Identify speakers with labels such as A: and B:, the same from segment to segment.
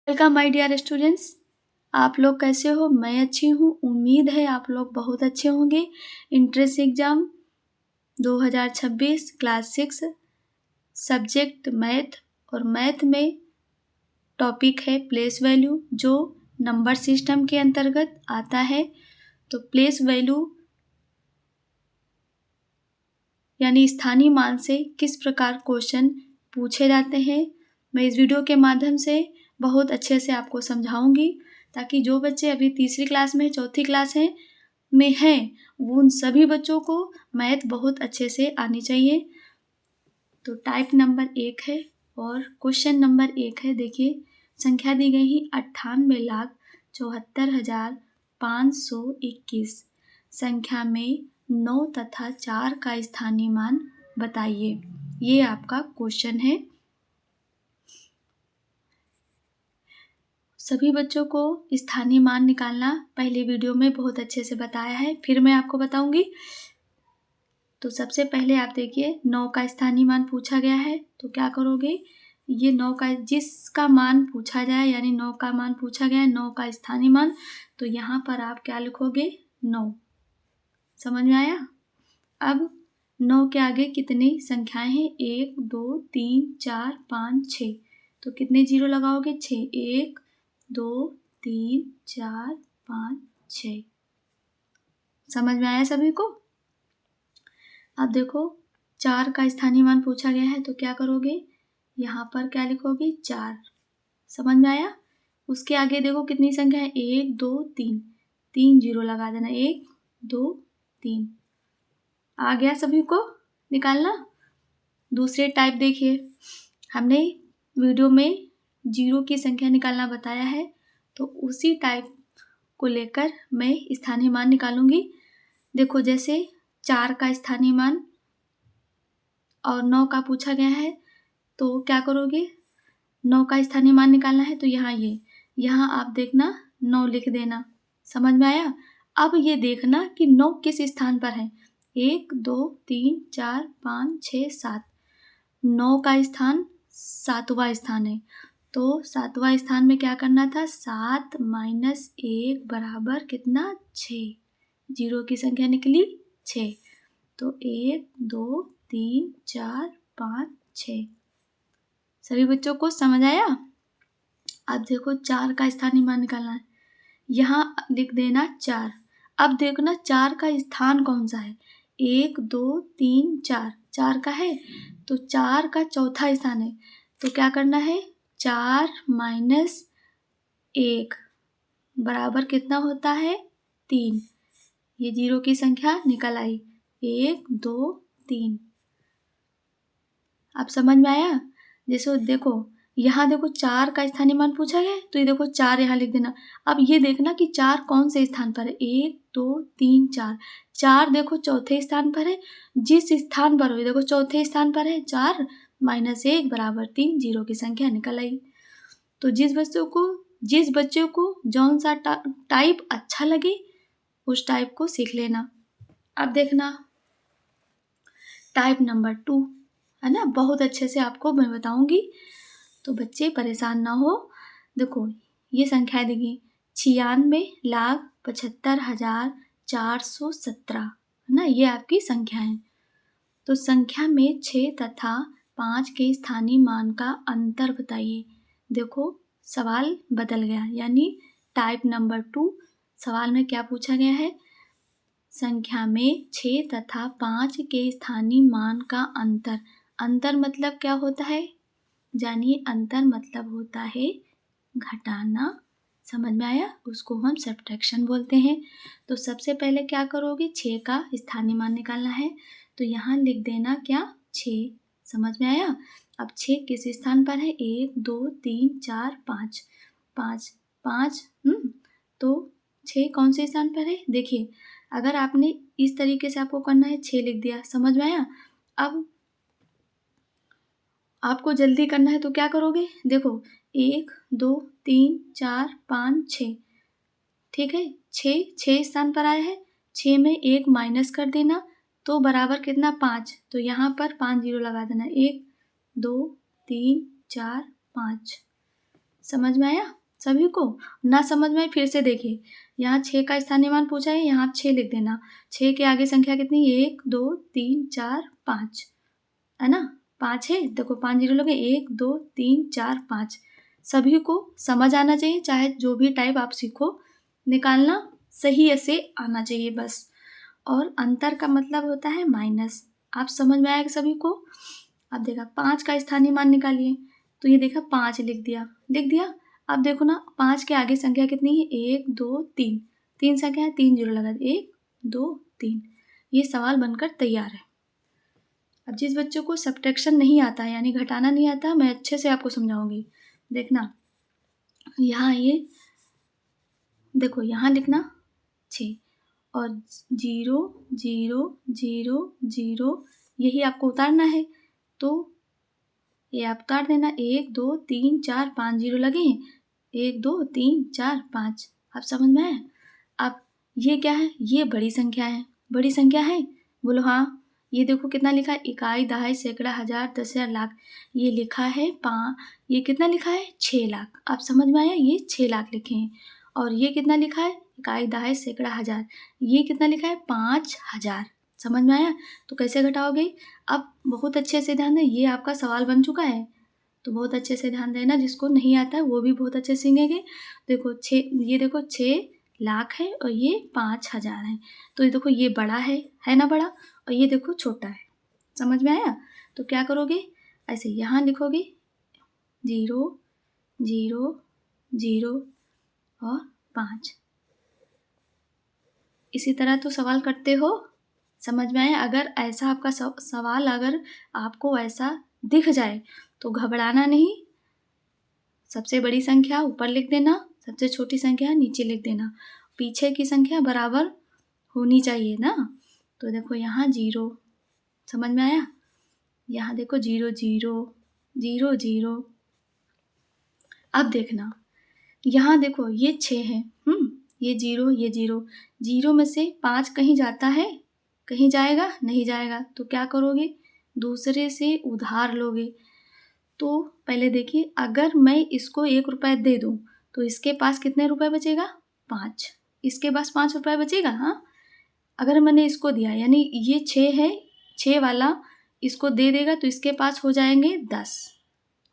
A: Welcome my dear students. आप लोग कैसे हो? मैं अच्छी हूँ। उम्मीद है आप लोग बहुत अच्छे होंगे। Entrance exam 2026 class 6 subject math और मैथ में टॉपिक है प्लेस वैल्यू, जो नंबर सिस्टम के अंतर्गत आता है। तो प्लेस वैल्यू यानी स्थानीय मान से किस प्रकार क्वेश्चन पूछे जाते हैं, मैं इस वीडियो के माध्यम से बहुत अच्छे से आपको समझाऊंगी, ताकि जो बच्चे अभी तीसरी क्लास में, चौथी क्लास में हैं, वो उन सभी बच्चों को मैथ बहुत अच्छे से आनी चाहिए। तो टाइप नंबर 1 है और क्वेश्चन नंबर 1 है। देखिए, संख्या दी गई है 98,74,521। संख्या में 9 तथा 4 का स्थानीय मान बताइए। ये आपका क्वेश्चन है। सभी बच्चों को स्थानीय मान निकालना पहले वीडियो में बहुत अच्छे से बताया है, फिर मैं आपको बताऊंगी। तो सबसे पहले आप देखिए, 9 का स्थानीय मान पूछा गया है, तो क्या करोगे, ये 9 का जिसका मान पूछा जाए, यानी 9 का मान पूछा गया है, 9 का स्थानीय मान, तो यहाँ पर आप क्या लिखोगे, 9। समझ में आया? अब 9 के आगे कितनी संख्याएं हैं, 1 2 3 4 5 6, तो कितने जीरो लगाओगे, 6। 1 2 3 4 5 6। समझ में आया सभी को? अब देखो, 4 का स्थानीय मान पूछा गया है, तो क्या करोगे, यहाँ पर क्या लिखोगे, 4। समझ में आया? उसके आगे देखो कितनी संख्या है, 1 2 3, 3 जीरो लगा देना, 1 2 3। आ गया सभी को निकालना? दूसरे टाइप देखिए, हमने वीडियो में जीरो की संख्या निकालना बताया है, तो उसी टाइप को लेकर मैं स्थानीय मान निकालूंगी। देखो, जैसे 4 का स्थानीय मान और 9 का पूछा गया है, तो क्या करोगे, 9 का स्थानीय मान निकालना है, तो यहाँ आप देखना 9 लिख देना। समझ में आया? अब ये देखना कि 9 किस स्थान पर है, 1 2 3 4 5 6 7। 9 का स्थान 7वां स्थान है, तो 7वां स्थान में क्या करना था, 7 माइनस 1 बराबर कितना, 6। जीरो की संख्या निकली 6। तो 1 2 3 4 5 6। सभी बच्चों को समझ आया? अब देखो, 4 का स्थानीय मान निकालना है, यहाँ लिख देना 4। अब देखना 4 का स्थान कौन सा है, 1 2 3 4, 4 का है, तो 4 का चौथा स्थान है, तो क्या करना है, 4 माइनस 1 बराबर कितना होता है, 3। ये जीरो की संख्या निकल आई, 1 2 3। अब समझ में आया? जैसे देखो, यहाँ देखो 4 का स्थानीय मान पूछा गया है, तो ये देखो 4 यहाँ लिख देना। अब ये देखना कि 4 कौन से स्थान पर है, 1 2 3 4। 4 देखो चौथे स्थान पर है, जिस स्थान पर हो देखो चौथे स्थान पर है, 4 माइनस 1 बराबर 3, जीरो की संख्या निकल आई। तो जिस बच्चे को जौन सा टाइप अच्छा लगे, उस टाइप को सीख लेना। अब देखना टाइप नंबर 2 है ना, बहुत अच्छे से आपको मैं बताऊंगी, तो बच्चे परेशान ना हो। देखो, ये संख्या देगी 96,75,417 है ना, ये आपकी संख्या है। तो संख्या में 6 तथा 5 के स्थानीय मान का अंतर बताइए। देखो, सवाल बदल गया, यानी टाइप नंबर 2 सवाल में क्या पूछा गया है, संख्या में 6 तथा 5 के स्थानीय मान का अंतर। अंतर मतलब क्या होता है, जानिए, अंतर मतलब होता है घटाना। समझ में आया? उसको हम सब्ट्रैक्शन बोलते हैं। तो सबसे पहले क्या करोगे, 6 का स्थानीय मान निकालना है, तो यहाँ लिख देना क्या, 6। समझ में आया? अब 6 किस स्थान पर है, 1 2 3 4 5, 5 5। तो 6 कौन से स्थान पर है, देखिए, अगर आपने इस तरीके से आपको करना है, 6 लिख दिया। समझ में आया? अब आपको जल्दी करना है, तो क्या करोगे, देखो, 1 2 3 4 5 6, ठीक है, 6 स्थान पर आया है, 6 में 1 माइनस कर देना, तो बराबर कितना, 5। तो यहाँ पर 5 जीरो लगा देना, 1 2 3 4 5। समझ में आया सभी को? ना समझ में आए फिर से देखिए, यहाँ 6 का स्थानीय मान पूछा है, यहाँ आप 6 लिख देना। 6 के आगे संख्या कितनी? 1 2 3 4 5 है ना, 5 है, देखो 5 जीरो लगे, 1 2 3 4 5। सभी को समझ आना चाहिए, चाहे जो भी टाइप आप सीखो, निकालना सही ऐसे आना चाहिए बस। और अंतर का मतलब होता है माइनस। आप समझ में आएगा सभी को? अब देखा 5 का स्थानीय मान निकालिए, तो ये देखा 5 लिख दिया। अब देखो ना 5 के आगे संख्या कितनी है? 1 2 3, 3 संख्या है, 3 जीरो लगा, 1 2 3। ये सवाल बनकर तैयार है। अब जिस बच्चों को सब्ट्रैक्शन नहीं आता है, यानी घटाना नहीं आता, मैं अच्छे से आपको समझाऊंगी। देखना यहाँ ये देखो, यहाँ लिखना 6 और 0 0 0 0, यही आपको उतारना है, तो ये आप उतार देना। 1 2 3 4 5 जीरो लगे हैं, 1 2 3 4 5। आप समझ में आया? अब ये क्या है? ये बड़ी संख्या है। बड़ी संख्या है, बोलो हाँ। ये देखो कितना लिखा है? इकाई, दहाई, सैकड़ा, हजार, 10,000, लाख। ये लिखा है ये कितना लिखा है? 6 लाख। आप समझ में आया? ये 6 लाख लिखे हैं। और ये कितना लिखा है? इकाई, दहाई, सैकड़ा, हजार। ये कितना लिखा है? 5,000। समझ में आया? तो कैसे घटाओगे? अब बहुत अच्छे से ध्यान दें, ये आपका सवाल बन चुका है, तो बहुत अच्छे से ध्यान देना। जिसको नहीं आता है वो भी बहुत अच्छे से सीखेंगे। देखो 6, ये देखो 6 लाख है और ये 5,000 है। तो ये देखो ये बड़ा है ना बड़ा, और ये देखो छोटा है। समझ में आया? तो क्या करोगे? ऐसे यहाँ लिखोगे 0 0 0 और 5। इसी तरह तो सवाल करते हो। समझ में आया? अगर ऐसा आपका सवाल अगर आपको ऐसा दिख जाए तो घबराना नहीं। सबसे बड़ी संख्या ऊपर लिख देना, सबसे छोटी संख्या नीचे लिख देना। पीछे की संख्या बराबर होनी चाहिए ना। तो देखो यहाँ 0, समझ में आया? यहाँ देखो 0 0 0 0। अब देखना यहाँ देखो ये 6 है, ये 0 ये 0। 0 में से 5 कहीं जाता है? कहीं जाएगा? नहीं जाएगा। तो क्या करोगे? दूसरे से उधार लोगे। तो पहले देखिए, अगर मैं इसको 1 रुपये दे दूँ तो इसके पास कितने रुपए बचेगा? 5। इसके पास 5 रुपये बचेगा। हाँ, अगर मैंने इसको दिया, यानी ये 6 है, 6 वाला इसको दे देगा तो इसके पास हो जाएंगे 10।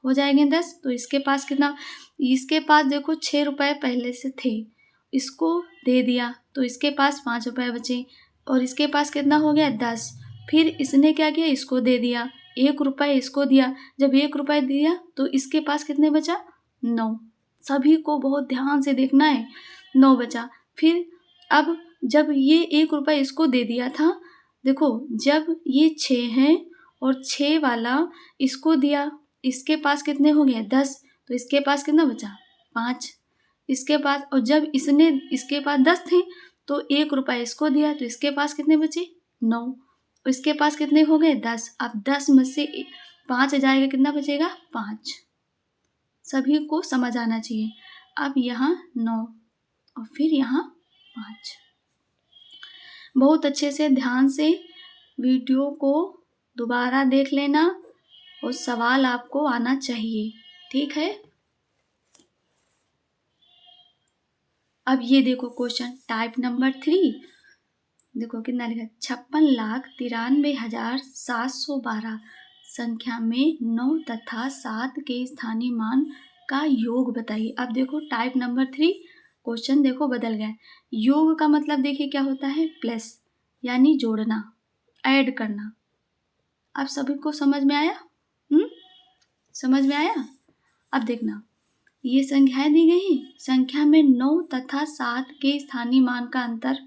A: हो जाएंगे 10, तो इसके पास कितना? इसके पास देखो 6 रुपये पहले से थे, इसको दे दिया तो इसके पास 5 रुपये बचे, और इसके पास कितना हो गया? 10। फिर इसने क्या किया? इसको दे दिया, 1 रुपये इसको दिया। जब 1 रुपये दिया तो इसके पास कितने बचा? 9। सभी को बहुत ध्यान से देखना है, 9 बचा। फिर अब जब ये 1 रुपये इसको दे दिया था, देखो जब ये 6 हैं और 6 वाला इसको दिया, इसके पास कितने हो गए? 10। तो इसके पास कितना बचा? 5। इसके पास, और जब इसके पास 10 थे तो 1 रुपये इसको दिया तो इसके पास कितने बचे? 9। इसके पास कितने हो गए? 10। अब 10 में से 5 जाएगा, कितना बचेगा? 5। सभी को समझ आना चाहिए। अब यहाँ 9 और फिर यहाँ 5। बहुत अच्छे से ध्यान से वीडियो को दोबारा देख लेना और सवाल आपको आना चाहिए, ठीक है? अब ये देखो क्वेश्चन टाइप नंबर 3। देखो कितना लिखा है? 56,93,712 संख्या में 9 तथा 7 के स्थानीय मान का योग बताइए। अब देखो टाइप नंबर 3 क्वेश्चन देखो बदल गया। योग का मतलब देखिए क्या होता है? प्लस, यानी जोड़ना, ऐड करना। अब सभी को समझ में आया? समझ में आया? अब देखना, ये संख्याएं दी गई हैं, संख्या में 9 तथा 7 के स्थानीय मान का अंतर,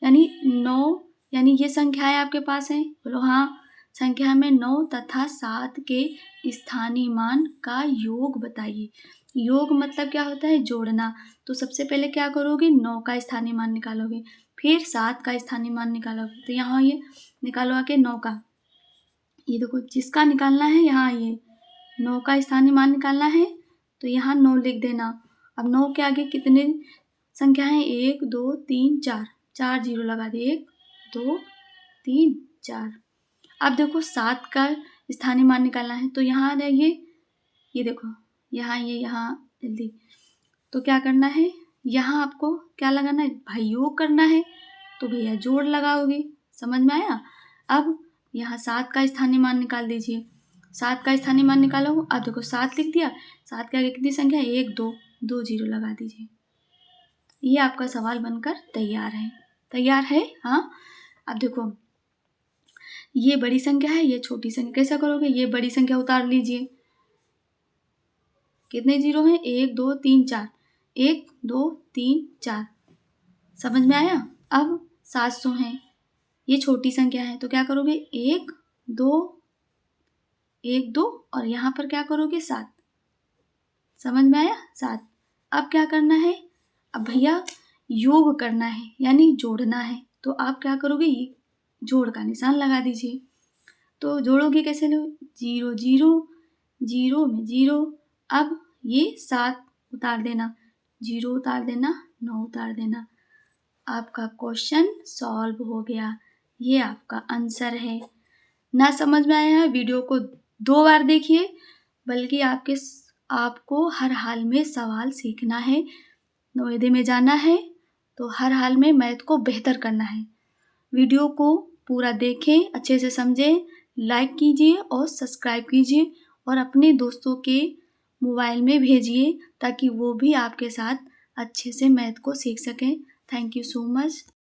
A: यानी 9, यानी ये संख्याएं आपके पास हैं, बोलो हाँ। संख्या में 9 तथा 7 के स्थानीय मान का योग बताइए। योग मतलब क्या होता है? जोड़ना। तो सबसे पहले क्या करोगे? 9 का स्थानीय मान निकालोगे, फिर 7 का स्थानीय मान निकालोगे। तो यहाँ ये निकालो आके 9 का, ये देखो जिसका निकालना है, यहाँ ये 9 का स्थानीय मान निकालना है तो यहाँ 9 लिख देना। अब 9 के आगे कितने संख्या है? 1 2 3 4, 4 जीरो लगा दे, 1 2 3 4। अब देखो 7 का स्थानीय मान निकालना है तो यहाँ ये देखो, यहाँ ये यहाँ जल्दी। तो क्या करना है, यहाँ आपको क्या लगाना है भाई, योग करना है तो भैया जोड़ लगाओगे। समझ में आया। अब यहाँ 7 का स्थानीय मान निकाल दीजिए। 7 का स्थानीय मान निकालो। अब देखो 7 लिख दिया, 7 के आगे कितनी संख्या है, 1 2, 2 जीरो लगा दीजिए। ये आपका सवाल बनकर तैयार है। तैयार है, हाँ। अब देखो ये बड़ी संख्या है, ये छोटी संख्या, कैसा करोगे, ये बड़ी संख्या उतार लीजिए। कितने जीरो हैं, 1 2 3 4, 1 2 3 4। समझ में आया। अब 700 है, ये छोटी संख्या है तो क्या करोगे, 1 2 1 2 और यहाँ पर क्या करोगे 7। समझ में आया, 7। अब क्या करना है, अब भैया योग करना है यानी जोड़ना है, तो आप क्या करोगे, ये जोड़ का निशान लगा दीजिए। तो जोड़ोगे कैसे, लो 0 0 0 में 0। अब ये 7 उतार देना, 0 उतार देना, 9 उतार देना। आपका क्वेश्चन सॉल्व हो गया। ये आपका आंसर है। ना समझ में आया है, वीडियो को 2 बार देखिए, बल्कि आपको हर हाल में सवाल सीखना है। नोएडा में जाना है तो हर हाल में मैथ को बेहतर करना है। वीडियो को पूरा देखें, अच्छे से समझें, लाइक कीजिए और सब्सक्राइब कीजिए और अपने दोस्तों के मोबाइल में भेजिए ताकि वो भी आपके साथ अच्छे से मैथ को सीख सकें। Thank you so much.